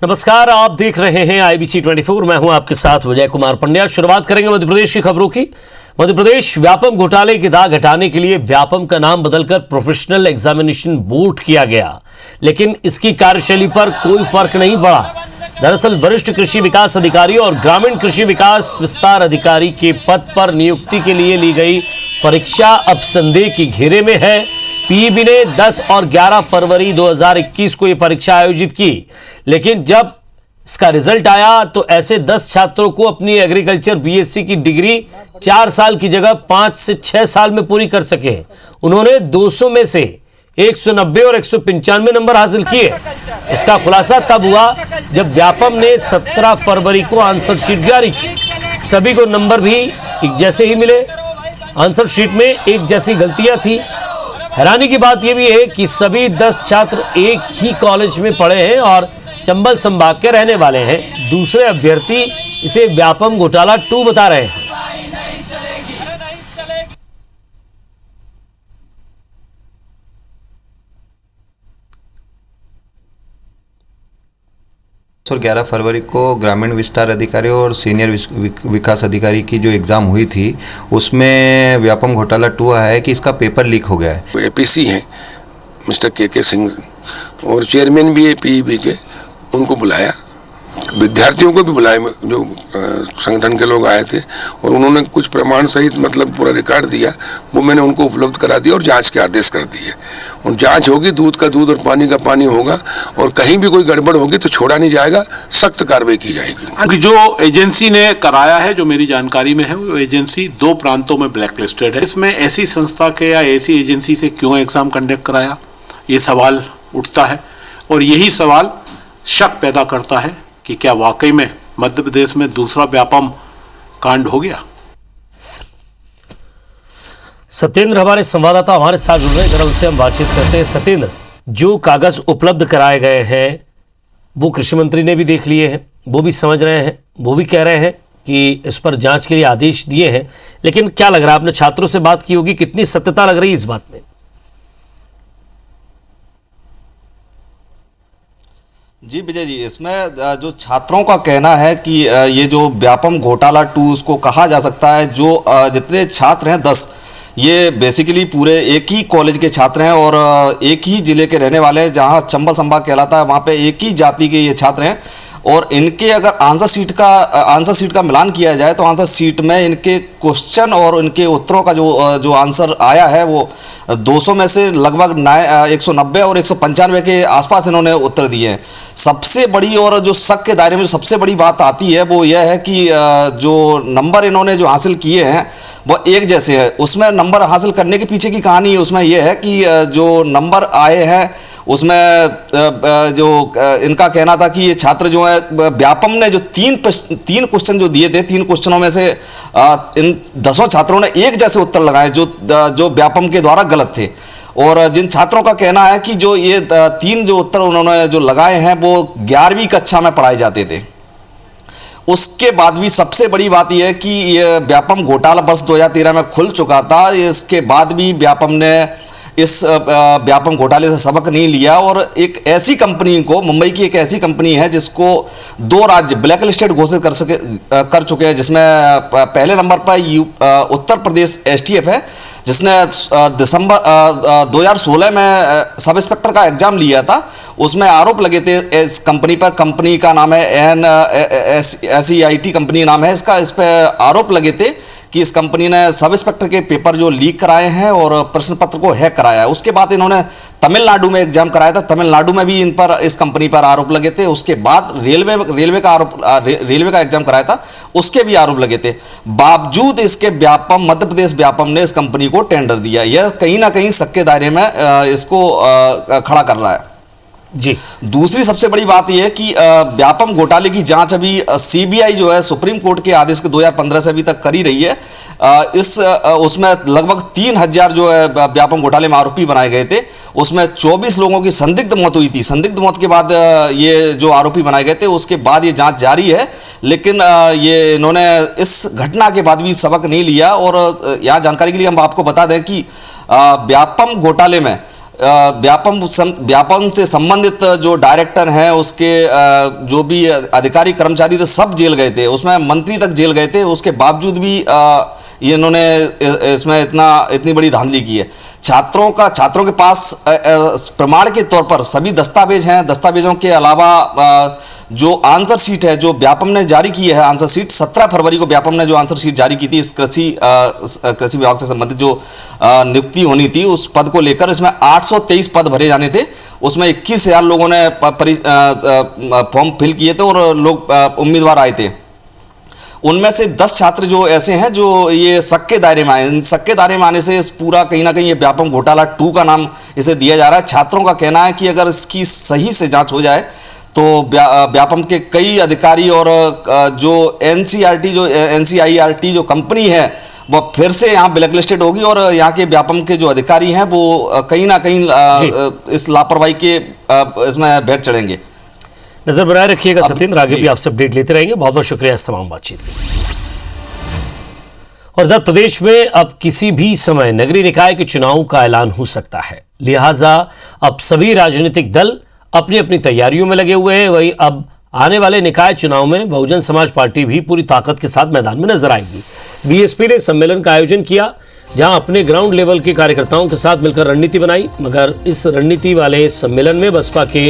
नमस्कार, आप देख रहे हैं IBC 24। मैं हूं आपके साथ विजय कुमार पंड्या। शुरुआत करेंगे मध्य प्रदेश की खबरों की। मध्य प्रदेश व्यापम घोटाले की दाग हटाने के लिए व्यापम का नाम बदलकर प्रोफेशनल एग्जामिनेशन बोर्ड किया गया, लेकिन इसकी कार्यशैली पर कोई फर्क नहीं पड़ा। दरअसल वरिष्ठ कृषि विकास अधिकारी और ग्रामीण कृषि विकास विस्तार अधिकारी के पद पर नियुक्ति के लिए ली गई परीक्षा अब संदेह के घेरे में है। पीईबी ने 10 और 11 फरवरी 2021 को यह परीक्षा आयोजित की, लेकिन जब इसका रिजल्ट आया तो ऐसे 10 छात्रों को अपनी एग्रीकल्चर बीएससी की डिग्री 4 साल की जगह 5 से 6 साल में पूरी कर सके। उन्होंने 200 में से 190 और 195 नंबर हासिल किए। इसका खुलासा तब हुआ जब व्यापम ने 17 फरवरी को आंसर शीट जारी की। सभी को नंबर भी एक जैसे ही मिले। आंसर शीट में एक जैसी गलतियां थी। हैरानी की बात यह भी है कि सभी 10 छात्र एक ही कॉलेज में पढ़े हैं और चंबल संभाग के रहने वाले हैं। दूसरे अभ्यर्थी इसे व्यापम घोटाला 2 बता रहे हैं। और 11 फरवरी को ग्रामीण विस्तार अधिकारी और सीनियर विकास अधिकारी की जो एग्ज़ाम हुई थी उसमें व्यापम घोटाला 2 आया है कि इसका पेपर लीक हो गया है। एपीसी हैं मिस्टर के सिंह और चेयरमैन भी है पीईबी के, उनको बुलाया, विद्यार्थियों को भी बुलाए, जो संगठन के लोग आए थे, और उन्होंने कुछ प्रमाण सहित मतलब पूरा रिकॉर्ड दिया, वो मैंने उनको उपलब्ध करा दिया और जांच के आदेश कर दिए। और जांच होगी, दूध का दूध और पानी का पानी होगा, और कहीं भी कोई गड़बड़ होगी तो छोड़ा नहीं जाएगा, सख्त कार्रवाई की जाएगी। जो एजेंसी ने कराया है, जो मेरी जानकारी में है, वो एजेंसी 2 प्रांतों में ब्लैक लिस्टेड है। इसमें ऐसी संस्था के या ऐसी एजेंसी से क्यों एग्जाम कंडक्ट कराया, ये सवाल उठता है, और यही सवाल शक पैदा करता है कि क्या वाकई में मध्य प्रदेश में दूसरा व्यापम कांड हो गया। सत्येंद्र हमारे संवाददाता हमारे साथ जुड़ रहे हैं, जरा उनसे हम बातचीत करते हैं। सत्येंद्र, जो कागज उपलब्ध कराए गए हैं वो कृषि मंत्री ने भी देख लिए हैं, वो भी समझ रहे हैं, वो भी कह रहे हैं कि इस पर जांच के लिए आदेश दिए हैं, लेकिन क्या लग रहा है, आपने छात्रों से बात की होगी, कितनी सत्यता लग रही है इस बात में? जी विजय जी, इसमें जो छात्रों का कहना है कि ये जो व्यापम घोटाला 2 उसको कहा जा सकता है। जो जितने छात्र हैं 10, ये बेसिकली पूरे एक ही कॉलेज के छात्र हैं और एक ही ज़िले के रहने वाले हैं। जहां चंबल संभाग कहलाता है वहां पे एक ही जाति के ये छात्र हैं, और इनके अगर आंसर शीट का मिलान किया जाए तो आंसर शीट में इनके क्वेश्चन और इनके उत्तरों का जो आंसर आया है वो 200 में से लगभग 190 और 195 के आसपास इन्होंने उत्तर दिए हैं। सबसे बड़ी और जो शक के दायरे में जो सबसे बड़ी बात आती है वो यह है कि जो नंबर इन्होंने जो हासिल किए हैं वो एक जैसे हैं। उसमें नंबर हासिल करने के पीछे की कहानी उसमें यह है कि जो नंबर आए हैं उसमें जो इनका कहना था कि ये छात्र जो है, व्यापम ने जो 3 क्वेश्चन जो दिए थे, 3 क्वेश्चनों में से इन 10 छात्रों ने एक जैसे उत्तर लगाए जो व्यापम के द्वारा गलत थे। और जिन छात्रों का कहना है कि जो ये 3 जो उत्तर उन्होंने जो लगाए हैं वो 11वीं कक्षा में पढ़ाए जाते थे। उसके बाद भी सबसे बड़ी बात यह है कि ये व्यापम घोटाला वर्ष 2013 में खुल चुका था। इसके बाद भी व्यापम ने इस व्यापम घोटाले से सबक नहीं लिया, और एक ऐसी कंपनी को, मुंबई की एक ऐसी कंपनी है जिसको 2 राज्य ब्लैक लिस्टेड घोषित कर चुके हैं, जिसमें पहले नंबर पर उत्तर प्रदेश STF है, जिसने दिसंबर 2016 में सब इंस्पेक्टर का एग्जाम लिया था। उसमें आरोप लगे थे इस कंपनी पर। कंपनी का नाम है NSEIT कंपनी नाम है इसका। इस पर आरोप लगे थे कि इस कंपनी ने सब इंस्पेक्टर के पेपर जो लीक कराए हैं और प्रश्न पत्र को हैक कराया है। उसके बाद इन्होंने तमिलनाडु में एग्जाम कराया था, तमिलनाडु में भी इन पर, इस कंपनी पर आरोप लगे थे। उसके बाद रेलवे का एग्जाम कराया था, उसके भी आरोप लगे थे। बावजूद इसके मध्य प्रदेश व्यापम ने इस कंपनी को टेंडर दिया। यह कहीं ना कहीं शक के दायरे में इसको खड़ा कर रहा है। जी, दूसरी सबसे बड़ी बात यह है कि व्यापम घोटाले की जांच अभी सीबीआई जो है सुप्रीम कोर्ट के आदेश के 2015 से अभी तक करी रही है। उसमें लगभग 3000 जो है व्यापम घोटाले में आरोपी बनाए गए थे। उसमें 24 लोगों की संदिग्ध मौत हुई थी। संदिग्ध मौत के बाद ये जो आरोपी बनाए गए थे, उसके बाद ये जांच जारी है, लेकिन ये इन्होंने इस घटना के बाद भी सबक नहीं लिया। और यहाँ जानकारी के लिए हम आपको बता दें कि व्यापम घोटाले में व्यापम से संबंधित जो डायरेक्टर हैं, उसके जो भी अधिकारी कर्मचारी थे, सब जेल गए थे। उसमें मंत्री तक जेल गए थे। उसके बावजूद भी ये इन्होंने इसमें इतनी बड़ी धांधली की है। छात्रों के पास प्रमाण के तौर पर सभी दस्तावेज हैं। दस्तावेजों के अलावा जो आंसर शीट है, जो व्यापम ने जारी की है, आंसर शीट 17 फरवरी को व्यापम ने जो आंसर शीट जारी की थी इस कृषि विभाग से संबंधित जो नियुक्ति होनी थी उस पद को लेकर, इसमें 823 पद भरे जाने थे। उसमें 21,000 लोगों ने फॉर्म फिल किए थे और लोग उम्मीदवार आए थे। उनमें से 10 छात्र जो ऐसे हैं जो ये शक के दायरे में आए। इन शक के दायरे में आने से इस पूरा कहीं ना कहीं ये व्यापम घोटाला 2 का नाम इसे दिया जा रहा है। छात्रों का कहना है कि अगर इसकी सही से जांच हो जाए तो व्यापम के कई अधिकारी और जो NCIRT जो कंपनी है वो फिर से यहाँ ब्लैकलिस्टेड होगी और यहाँ के व्यापम के जो अधिकारी हैं वो कहीं ना कहीं इस लापरवाही के इसमें बैठ चढ़ेंगे। नजर बनाए रखिएगा सत्येंद्र, आगे भी आपसे अपडेट लेते रहेंगे। बहुत बहुत शुक्रिया इस तमाम बातचीत के लिए। और इधर प्रदेश में अब किसी भी समय नगरीय निकाय के चुनाव का ऐलान हो सकता है, लिहाजा अब सभी राजनीतिक दल अपनी अपनी तैयारियों में लगे हुए हैं। वहीं अब आने वाले निकाय चुनाव में बहुजन समाज पार्टी भी पूरी ताकत के साथ मैदान में नजर आएगी। बीएसपी ने सम्मेलन का आयोजन किया जहां अपने ग्राउंड लेवल के कार्यकर्ताओं के साथ मिलकर रणनीति बनाई, मगर इस रणनीति वाले सम्मेलन में बसपा के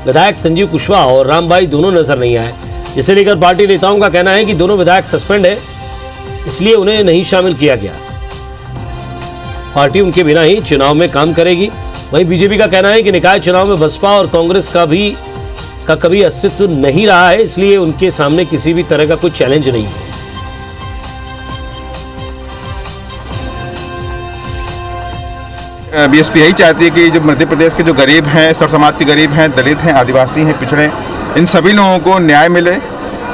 विधायक संजीव कुशवाहा और रामबाई दोनों नजर नहीं आए, जिसे लेकर पार्टी नेताओं का कहना है कि दोनों विधायक सस्पेंड है, इसलिए उन्हें नहीं शामिल किया गया। पार्टी उनके बिना ही चुनाव में काम करेगी। वहीं बीजेपी का कहना है कि निकाय चुनाव में बसपा और कांग्रेस का कभी अस्तित्व नहीं रहा है, इसलिए उनके सामने किसी भी तरह का कोई चैलेंज नहीं है। बीएसपी यही चाहती है कि जो मध्य प्रदेश के जो गरीब हैं, सर्व समाज के गरीब हैं, दलित हैं, आदिवासी हैं, पिछड़े, इन सभी लोगों को न्याय मिले।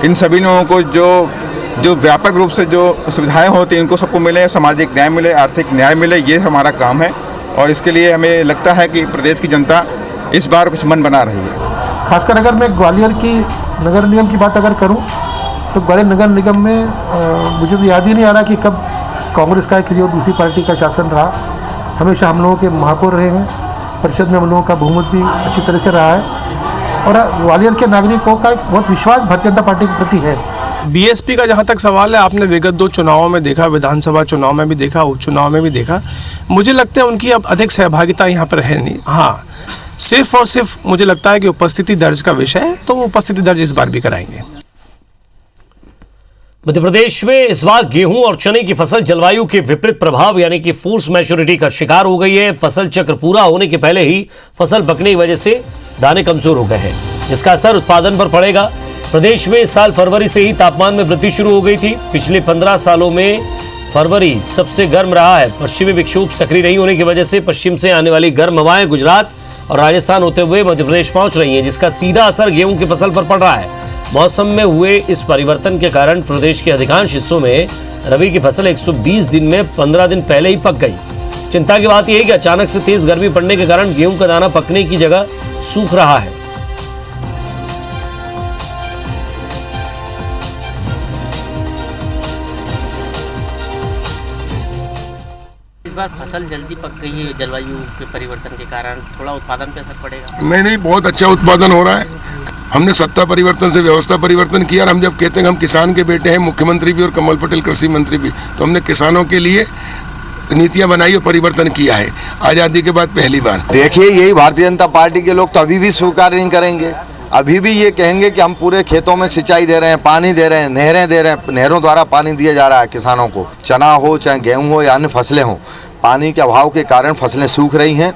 इन सभी लोगों को जो व्यापक रूप से जो सुविधाएं होती हैं उनको सबको मिले, सामाजिक न्याय मिले, आर्थिक न्याय मिले, ये हमारा काम है। और इसके लिए हमें लगता है कि प्रदेश की जनता इस बार कुछ मन बना रही है। खासकर अगर मैं ग्वालियर की नगर निगम की बात अगर करूं तो ग्वालियर नगर निगम में मुझे तो याद ही नहीं आ रहा कि कब कांग्रेस का किसी और दूसरी पार्टी का शासन रहा। हमेशा हम लोगों के महापौर रहे हैं, परिषद में हम लोगों का बहुमत भी अच्छी तरह से रहा है और ग्वालियर के नागरिकों का एक बहुत विश्वास भारतीय जनता पार्टी के प्रति है। बीएसपी का जहाँ तक सवाल है, आपने विगत 2 चुनावों में देखा, विधानसभा चुनाव में भी देखा, उपचुनाव में भी देखा, मुझे लगता है उनकी अब अधिक सहभागिता यहाँ पर है नहीं। हाँ, सिर्फ और सिर्फ मुझे लगता है कि उपस्थिति दर्ज का विषय है, तो वो उपस्थिति दर्ज इस बार भी कराएंगे। मध्य प्रदेश में इस बार गेहूं और चने की फसल जलवायु के विपरीत प्रभाव यानी कि फोर्स मैच्योरिटी का शिकार हो गई है। फसल चक्र पूरा होने के पहले ही फसल पकने की वजह से दाने कमजोर हो गए हैं, जिसका असर उत्पादन पर पड़ेगा। प्रदेश में इस साल फरवरी से ही तापमान में वृद्धि शुरू हो गई थी। पिछले 15 सालों में फरवरी सबसे गर्म रहा है। पश्चिमी विक्षोभ सक्रिय नहीं होने की वजह से पश्चिम से आने वाली गर्म हवाएं गुजरात और राजस्थान होते हुए मध्य प्रदेश पहुंच रही हैं, जिसका सीधा असर गेहूं की फसल पर पड़ रहा है। मौसम में हुए इस परिवर्तन के कारण प्रदेश के अधिकांश हिस्सों में रबी की फसल 120 दिन में 15 दिन पहले ही पक गई। चिंता की बात यह है कि अचानक से तेज गर्मी पड़ने के कारण गेहूं का दाना पकने की जगह सूख रहा है। इस बार फसल जल्दी पक गई है, जलवायु के परिवर्तन के कारण थोड़ा उत्पादन पे असर पड़ेगा? नहीं, बहुत अच्छा उत्पादन हो रहा है। हमने सत्ता परिवर्तन से व्यवस्था परिवर्तन किया और हम जब कहते हैं हम किसान के बेटे हैं, मुख्यमंत्री भी और कमल पटेल कृषि मंत्री भी, तो हमने किसानों के लिए नीतियां बनाई और परिवर्तन किया है आज़ादी के बाद पहली बार। देखिए, यही भारतीय जनता पार्टी के लोग तो अभी भी स्वीकार नहीं करेंगे। अभी भी ये कहेंगे कि हम पूरे खेतों में सिंचाई दे रहे हैं, पानी दे रहे हैं, नहरें दे रहे हैं, नहरों द्वारा पानी दिया जा रहा है किसानों को। चना हो चाहे गेहूं हो या अन्य फसलें हों, पानी के अभाव के कारण फसलें सूख रही हैं।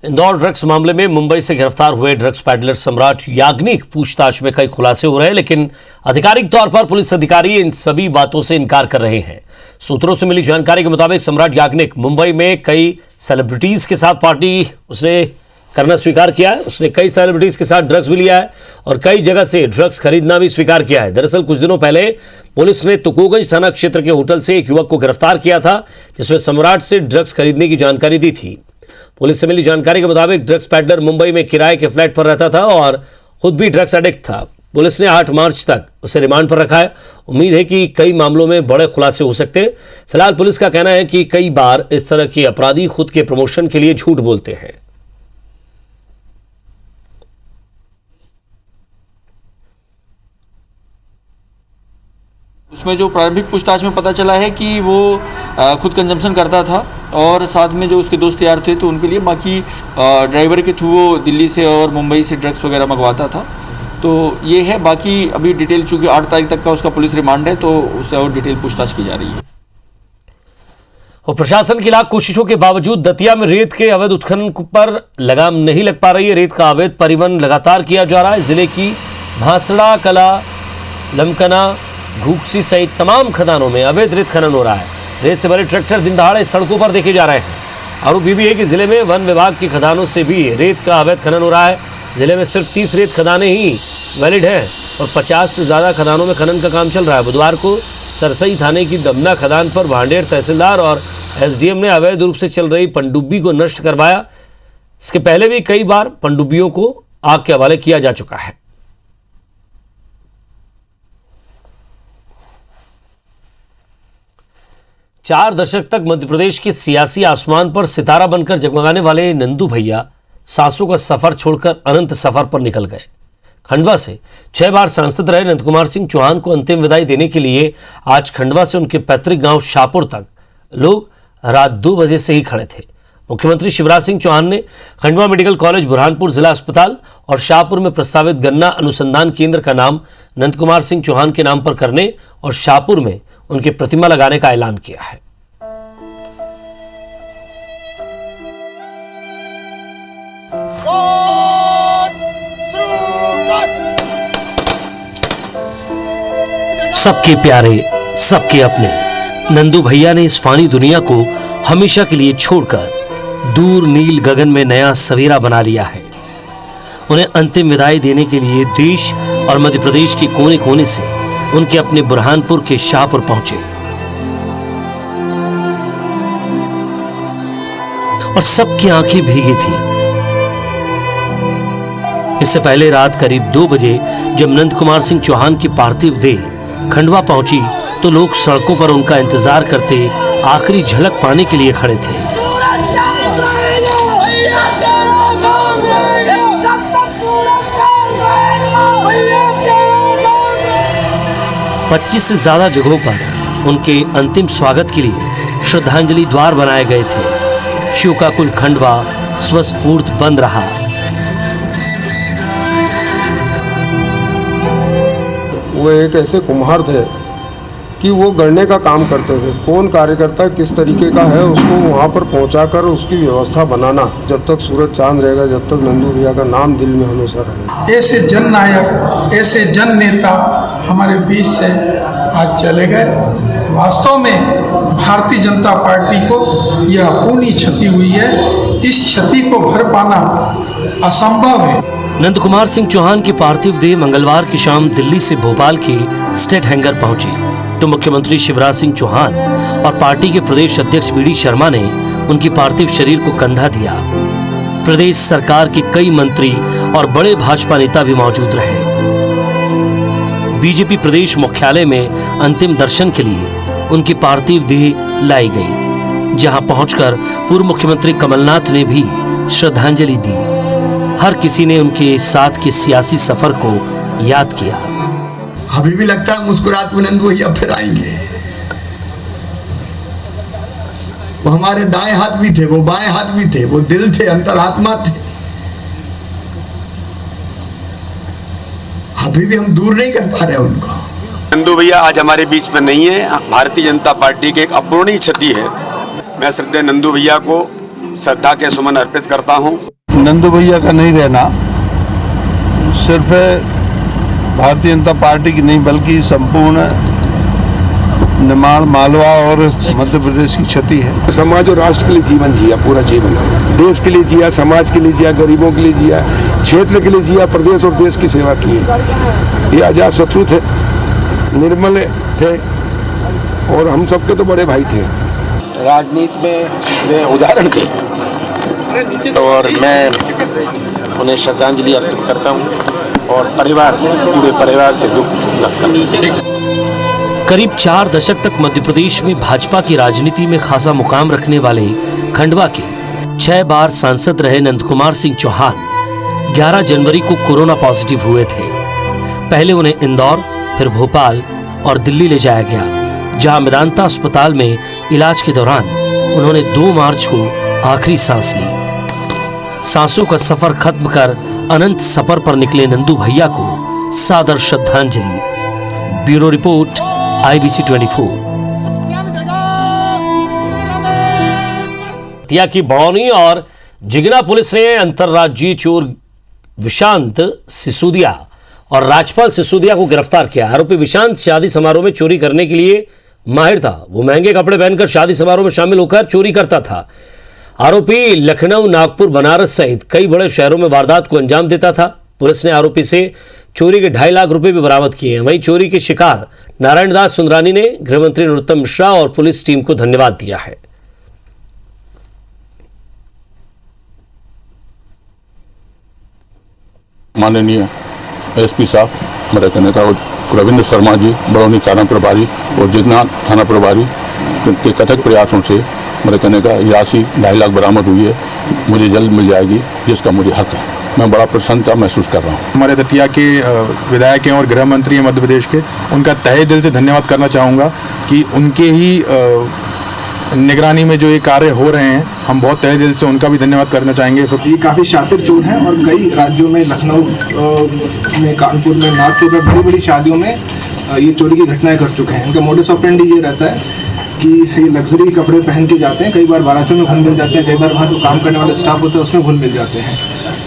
इंदौर ड्रग्स मामले में मुंबई से गिरफ्तार हुए ड्रग्स पैडलर सम्राट याग्निक पूछताछ में कई खुलासे हो रहे हैं, लेकिन आधिकारिक तौर पर पुलिस अधिकारी इन सभी बातों से इनकार कर रहे हैं। सूत्रों से मिली जानकारी के मुताबिक सम्राट याग्निक मुंबई में कई सेलिब्रिटीज के साथ पार्टी उसने करना स्वीकार किया है। उसने कई सेलिब्रिटीज के साथ ड्रग्स भी लिया है और कई जगह से ड्रग्स खरीदना भी स्वीकार किया है। दरअसल कुछ दिनों पहले पुलिस ने तुकोगंज थाना क्षेत्र के होटल से एक युवक को गिरफ्तार किया था, जिसमें सम्राट से ड्रग्स खरीदने की जानकारी दी थी। पुलिस से मिली जानकारी के मुताबिक ड्रग्स पैडलर मुंबई में किराए के फ्लैट पर रहता था और खुद भी ड्रग्स एडिक्ट था। पुलिस ने 8 मार्च तक उसे रिमांड पर रखा है। उम्मीद है कि कई मामलों में बड़े खुलासे हो सकते हैं। फिलहाल पुलिस का कहना है कि कई बार इस तरह के अपराधी खुद के प्रमोशन के लिए झूठ बोलते हैं। उसमें जो प्रारंभिक पूछताछ में पता चला है कि वो खुद कंजम्पशन करता था और साथ में जो उसके दोस्त यार थे तो उनके लिए, बाकी ड्राइवर के थ्रू वो दिल्ली से और मुंबई से ड्रग्स वगैरह मंगवाता था। तो ये है, बाकी अभी डिटेल चूँकि 8 तारीख तक का उसका पुलिस रिमांड है तो उससे और डिटेल पूछताछ की जा रही है। और प्रशासन की लाख कोशिशों के बावजूद दतिया में रेत के अवैध उत्खनन पर लगाम नहीं लग पा रही है। रेत का अवैध परिवहन लगातार किया जा रहा है। जिले की भांसड़ा कला, लमकना, घूकसी सहित तमाम खदानों में अवैध रेत खनन हो रहा है। रेत से भरे ट्रैक्टर दिन दहाड़े सड़कों पर देखे जा रहे हैं। आरोप भी है कि जिले में वन विभाग की खदानों से भी रेत का अवैध खनन हो रहा है। जिले में सिर्फ 30 रेत खदानें ही वैलिड हैं और 50 से ज़्यादा खदानों में खनन का काम चल रहा है। बुधवार को सरसई थाने की दमना खदान पर भांडेर तहसीलदार और एसडीएम ने अवैध रूप से चल रही पनडुब्बी को नष्ट करवाया। इसके पहले भी कई बार पनडुब्बियों को आग के हवाले किया जा चुका है। चार दशक तक मध्य प्रदेश के सियासी आसमान पर सितारा बनकर जगमगाने वाले नंदू भैया सासों का सफर छोड़कर अनंत सफर पर निकल गए। खंडवा से 6 बार सांसद रहे नंद कुमार सिंह चौहान को अंतिम विदाई देने के लिए आज खंडवा से उनके पैतृक गांव शाहपुर तक लोग रात 2 बजे से ही खड़े थे। मुख्यमंत्री शिवराज सिंह चौहान ने खंडवा मेडिकल कॉलेज, बुरहानपुर जिला अस्पताल और शाहपुर में प्रस्तावित गन्ना अनुसंधान केंद्र का नाम नंद कुमार सिंह चौहान के नाम पर करने और शाहपुर में उनकी प्रतिमा लगाने का ऐलान किया है। सबके प्यारे, सबके अपने नंदू भैया ने इस फानी दुनिया को हमेशा के लिए छोड़कर दूर नील गगन में नया सवेरा बना लिया है। उन्हें अंतिम विदाई देने के लिए देश और मध्य प्रदेश के कोने कोने से उनके अपने बुरहानपुर के शाहपुर पहुंचे और सबकी आंखें भीगी थी। इससे पहले रात करीब 2 बजे जब नंद कुमार सिंह चौहान की पार्थिव देह खंडवा पहुंची तो लोग सड़कों पर उनका इंतजार करते आखिरी झलक पाने के लिए खड़े थे। पच्चीस से ज्यादा जगहों पर उनके अंतिम स्वागत के लिए श्रद्धांजलि द्वार बनाए गए थे। शोकाकुल खंडवा स्वस्फूर्त बंद रहा। वो एक ऐसे कुम्हार थे कि वो गढ़ने का काम करते थे। कौन कार्यकर्ता किस तरीके का है उसको वहाँ पर पहुँचाकर उसकी व्यवस्था बनाना। जब तक सूरज चांद रहेगा, जब तक नंदू भैया का नाम दिल में हमेशा रहेगा। ऐसे जन नायक, ऐसे जन नेता हमारे बीच से आज चले गए। वास्तव में भारतीय जनता पार्टी को यह अपूर्णीय क्षति हुई है। इस क्षति को भर पाना असंभव है। नंद कुमार सिंह चौहान की पार्थिव देह मंगलवार की शाम दिल्ली से भोपाल के स्टेट हैंगर पहुंची तो मुख्यमंत्री शिवराज सिंह चौहान और पार्टी के प्रदेश अध्यक्ष वी.डी. शर्मा ने उनकी पार्थिव शरीर को कंधा दिया। प्रदेश सरकार के कई मंत्री और बड़े भाजपा नेता भी मौजूद रहे। बीजेपी प्रदेश मुख्यालय में अंतिम दर्शन के लिए उनकी पार्थिव देह लाई गई, जहां पहुंचकर पूर्व मुख्यमंत्री कमलनाथ ने भी श्रद्धांजलि दी। हर किसी ने उनके साथ के सियासी सफर को याद किया। अभी भी लगता है मुस्कुराते हुए नंदू भैया फिर आएंगे। वो हमारे दाएं हाथ भी थे, वो बाएं हाथ भी थे, वो दिल थे, अंतरात्मा थे। अभी भी हम दूर नहीं कर पा रहे उनको। नंदू भैया आज हमारे बीच में नहीं है। भारतीय जनता पार्टी की एक अपूर्णीय क्षति है। मैं श्रद्धेय नंदू भैया को श्रद्धा के सुमन अर्पित करता हूँ। नंदू भैया का नहीं रहना सिर्फ भारतीय जनता पार्टी की नहीं बल्कि संपूर्ण निमाड़, मालवा और मध्य प्रदेश की क्षति है। समाज और राष्ट्र के लिए जीवन जिया, पूरा जीवन देश के लिए जिया, समाज के लिए जिया, गरीबों के लिए जिया, क्षेत्र के लिए जिया, प्रदेश और देश की सेवा की। ये अजात शत्रु थे, निर्मल थे और हम सबके तो बड़े भाई थे। राजनीति में वे उदाहरण थे और मैं उन्हें श्रद्धांजलि अर्पित करता हूँ। और परिवार पूरे परिवार से दुख व्यक्त करते हैं। करीब 4 दशक तक मध्य प्रदेश में भाजपा की राजनीति में खासा मुकाम रखने वाले खंडवा के 6 बार सांसद रहे नंद कुमार सिंह चौहान 11 जनवरी को कोरोना पॉजिटिव हुए थे। पहले उन्हें इंदौर, फिर भोपाल और दिल्ली ले जाया गया, जहां मेदांता अस्पताल में इलाज के दौरान उन्होंने 2 मार्च को आखिरी सांस ली। सांसों का सफर खत्म कर अनंत सफर पर निकले नंदू भैया को सादर श्रद्धांजलि। Bureau report, IBC 24। तिया की बड़ौनी और जिगना पुलिस ने अंतर्राज्यीय चोर विशांत सिसोदिया और राजपाल सिसोदिया को गिरफ्तार किया। आरोपी विशांत शादी समारोह में चोरी करने के लिए माहिर था। वो महंगे कपड़े पहनकर शादी समारोह में शामिल होकर चोरी करता था। आरोपी लखनऊ, नागपुर, बनारस सहित कई बड़े शहरों में वारदात को अंजाम देता था। पुलिस ने आरोपी से चोरी के 2.5 लाख रुपए भी बरामद किए हैं। वहीं चोरी के शिकार नारायण दास सुंदरानी ने गृहमंत्री नरोत्तम मिश्रा और पुलिस टीम को धन्यवाद दिया है। माननीय SP साहब, मेरा कहने का रविंद्र शर्मा जी, बड़ौनी थाना प्रभारी और जितना थाना प्रभारी के कथक प्रयासों से मेरे कहने का ये राशि 2.5 लाख बरामद हुई है। मुझे जल्द मिल जाएगी, जिसका मुझे हक है। मैं बड़ा प्रसन्नता महसूस कर रहा हूँ। हमारे दतिया के विधायक हैं और गृह मंत्री हैं मध्य प्रदेश के, उनका तहे दिल से धन्यवाद करना चाहूँगा कि उनके ही निगरानी में जो ये कार्य हो रहे हैं, हम बहुत तहे दिल से उनका भी धन्यवाद करना चाहेंगे। ये काफ़ी शातिर चोर हैं और कई राज्यों में, लखनऊ में, कानपुर में, नागपुर में बड़ी बड़ी शादियों में ये चोरी की घटनाएं कर चुके हैं। इनका मोडस ऑपरेंडी ये रहता है कि ये लग्जरी कपड़े पहन के जाते हैं, कई बार बारातों में घुल मिल जाते हैं, कई बार वहाँ जो काम करने वाले स्टाफ होते हैं उसमें घुल मिल जाते हैं।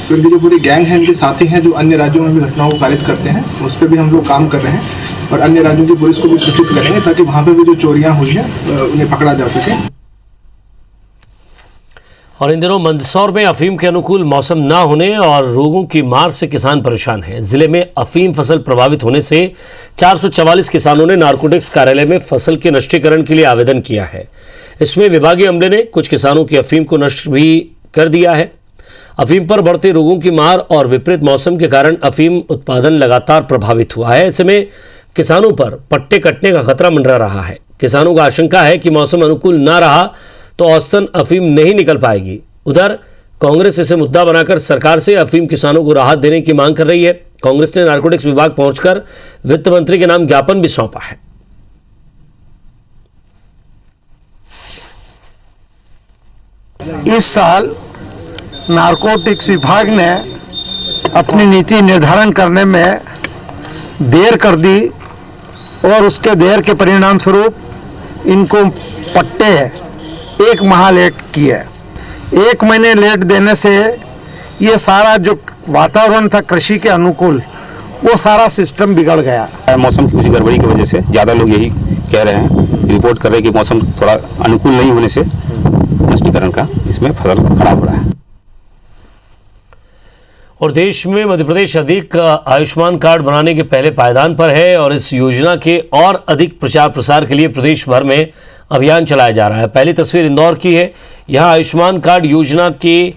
तो इनकी जो पूरी गैंग है, इनके साथी हैं जो अन्य राज्यों में भी घटनाओं को पारित करते हैं, उस पर भी हम लोग काम कर रहे हैं और अन्य राज्यों की पुलिस को भी सूचित करेंगे ताकि वहाँ पर भी जो चोरियाँ हुई हैं उन्हें पकड़ा जा सके। और इन दिनों मंदसौर में अफीम के अनुकूल मौसम न होने और रोगों की मार से किसान परेशान हैं। जिले में अफीम फसल प्रभावित होने से 444 किसानों ने नारकोटिक्स कार्यालय में फसल के नष्टीकरण के लिए आवेदन किया है। इसमें विभागीय अमले ने कुछ किसानों की अफीम को नष्ट भी कर दिया है। अफीम पर बढ़ते रोगों की मार और विपरीत मौसम के कारण अफीम उत्पादन लगातार प्रभावित हुआ है। ऐसे में किसानों पर पट्टे कटने का खतरा मंडरा रहा है। किसानों का आशंका है कि मौसम अनुकूल न रहा तो औसतन अफीम नहीं निकल पाएगी। उधर कांग्रेस इसे मुद्दा बनाकर सरकार से अफीम किसानों को राहत देने की मांग कर रही है। कांग्रेस ने नारकोटिक्स विभाग पहुंचकर वित्त मंत्री के नाम ज्ञापन भी सौंपा है। इस साल नारकोटिक्स विभाग ने अपनी नीति निर्धारण करने में देर कर दी और उसके देर के परिणाम स्वरूप इनको पट्टे 1 माह लेट किए। 1 महीने लेट देने से ये सारा जो वातावरण था कृषि के अनुकूल, वो सारा सिस्टम बिगड़ गया। मौसम की कुछ गड़बड़ी की वजह से ज़्यादा लोग यही कह रहे हैं, रिपोर्ट कर रहे हैं कि मौसम थोड़ा अनुकूल नहीं होने से नष्टीकरण का इसमें फसल खराब हो रहा है। और देश में मध्य प्रदेश अधिक आयुष्मान कार्ड बनाने के पहले पायदान पर है और इस योजना के और अधिक प्रचार प्रसार के लिए प्रदेश भर में अभियान चलाया जा रहा है। पहली तस्वीर इंदौर की है। यहाँ आयुष्मान कार्ड योजना के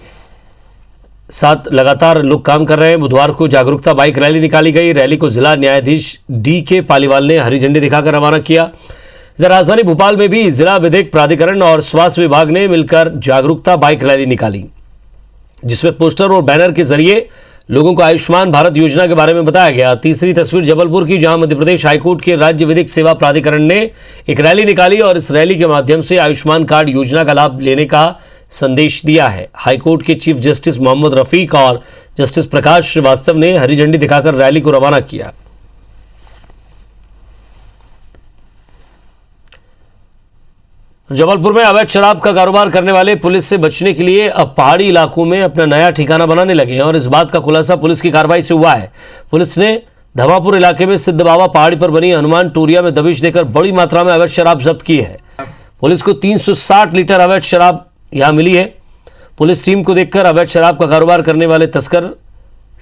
साथ लगातार लोग काम कर रहे हैं। बुधवार को जागरूकता बाइक रैली निकाली गई। रैली को जिला न्यायाधीश DK पालीवाल ने हरी झंडी दिखाकर रवाना किया। इधर राजधानी भोपाल में भी जिला विधिक प्राधिकरण और स्वास्थ्य विभाग ने मिलकर जागरूकता बाइक रैली निकाली, जिसमें पोस्टर और बैनर के जरिए लोगों को आयुष्मान भारत योजना के बारे में बताया गया। तीसरी तस्वीर जबलपुर की, जहां मध्य प्रदेश हाईकोर्ट के राज्य विधिक सेवा प्राधिकरण ने एक रैली निकाली और इस रैली के माध्यम से आयुष्मान कार्ड योजना का लाभ लेने का संदेश दिया है। हाईकोर्ट के चीफ जस्टिस मोहम्मद रफीक और जस्टिस प्रकाश श्रीवास्तव ने हरी झंडी दिखाकर रैली को रवाना किया। जबलपुर में अवैध शराब का कारोबार करने वाले पुलिस से बचने के लिए अब पहाड़ी इलाकों में अपना नया ठिकाना बनाने लगे हैं और इस बात का खुलासा पुलिस की कार्रवाई से हुआ है। पुलिस ने धमापुर इलाके में सिद्ध बाबा पहाड़ी पर बनी हनुमान टोरिया में दबिश देकर बड़ी मात्रा में अवैध शराब जब्त की है। पुलिस को 360 लीटर अवैध शराब यहां मिली है। पुलिस टीम को देखकर अवैध शराब का कारोबार करने वाले तस्कर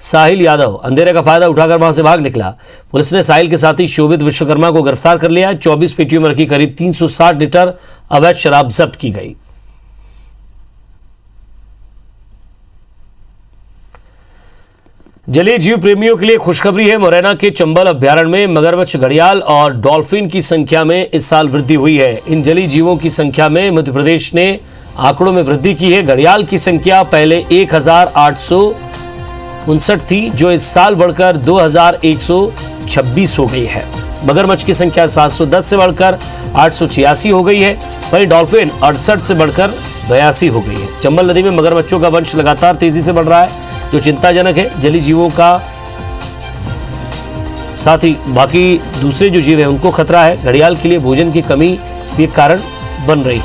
साहिल यादव अंधेरे का फायदा उठाकर वहां से भाग निकला। पुलिस ने साहिल के साथी शोभित विश्वकर्मा को गिरफ्तार कर लिया। 24 पेटियों में रखी करीब 360 लीटर अवैध शराब जब्त की गई। जलीय जीव प्रेमियों के लिए खुशखबरी है। मुरैना के चंबल अभ्यारण्य में मगरमच्छ, घड़ियाल और डॉल्फिन की संख्या में इस साल वृद्धि हुई है। इन जलीय जीवों की संख्या में मध्य प्रदेश ने आंकड़ों में वृद्धि की है। घड़ियाल की संख्या पहले 1859 थी, जो इस साल बढ़कर 2126 हो गई है। मगरमच्छ की संख्या 710 से बढ़कर 886 हो गई है। वहीं डॉल्फिन 68 से बढ़कर 82 हो गई है। चंबल नदी में मगरमच्छों का वंश लगातार तेजी से बढ़ रहा है, जो चिंताजनक है। जलीय जीवों का साथ ही बाकी दूसरे जो जीव हैं उनको खतरा है। घड़ियाल के लिए भोजन की कमी भी एक कारण बन रही है।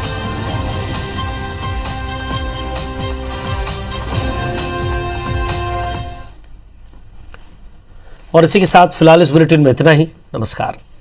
और इसी के साथ फिलहाल इस बुलेटिन में इतना ही। नमस्कार।